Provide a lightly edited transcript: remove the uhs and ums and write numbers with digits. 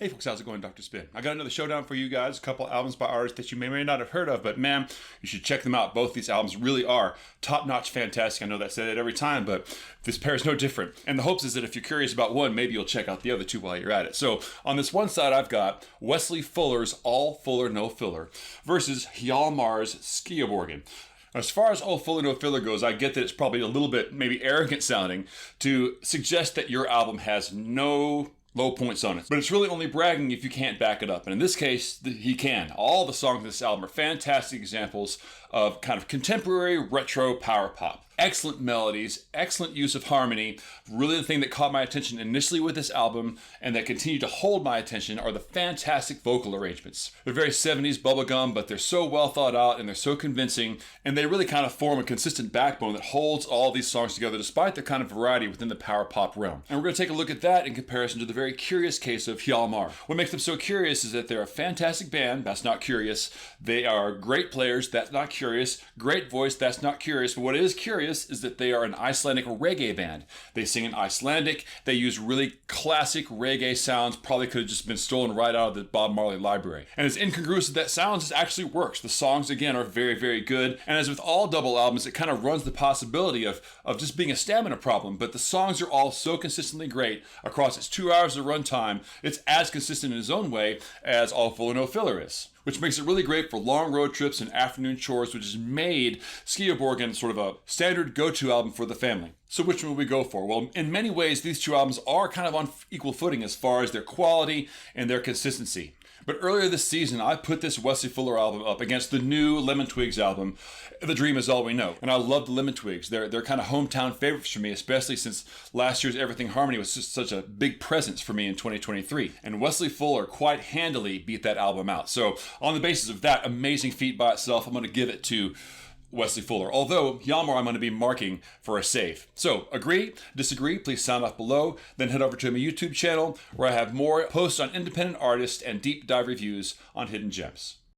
Hey folks, how's it going? Dr. Spin. I got another showdown for you guys, a couple albums by artists that you may or may not have heard of, but man, you should check them out. Both these albums really are top-notch fantastic. I know that I say that every time, but this pair is no different. And the hopes is that if you're curious about one, maybe you'll check out the other two while you're at it. So on this one side, I've got Wesley Fuller's All Fuller No Filler versus Hjalmar's Skiaborgen. As far as All Fuller No Filler goes, I get that it's probably a little bit maybe arrogant sounding to suggest that your album has no low points on it. But it's really only bragging if you can't back it up. And in this case, he can. All the songs in this album are fantastic examples of kind of contemporary retro power pop. Excellent melodies, excellent use of harmony. Really the thing that caught my attention initially with this album and that continued to hold my attention are the fantastic vocal arrangements. They're very 70s bubblegum, but they're so well thought out and they're so convincing, and they really kind of form a consistent backbone that holds all these songs together despite their kind of variety within the power pop realm. And we're going to take a look at that in comparison to the very curious case of Hjalmar. What makes them so curious is that they're a fantastic band, that's not curious. They are great players, that's not curious. Great voice, that's not curious. But what is curious is that they are an Icelandic reggae band. They sing in Icelandic. They use really classic reggae sounds. Probably could have just been stolen right out of the Bob Marley library. And as incongruous as that sounds, it actually works. The songs, again, are very, very good. And as with all double albums, it kind of runs the possibility of just being a stamina problem. But the songs are all so consistently great across its 2 hours of runtime. It's as consistent in its own way as All Fuller No Filler is, which makes it really great for long road trips and afternoon chores, which has made Skiaborgen sort of a standard go-to album for the family. So which one will we go for? Well, in many ways, these two albums are kind of on equal footing as far as their quality and their consistency. But earlier this season, I put this Wesley Fuller album up against the new Lemon Twigs album, The Dream Is All We Know. And I love the Lemon Twigs. They're kind of hometown favorites for me, especially since last year's Everything Harmony was just such a big presence for me in 2023. And Wesley Fuller quite handily beat that album out. So on the basis of that amazing feat by itself, I'm going to give it to Wesley Fuller. Although Hjalmar I'm going to be marking for a save. So agree, disagree, please sound off below. Then head over to my YouTube channel where I have more posts on independent artists and deep dive reviews on hidden gems.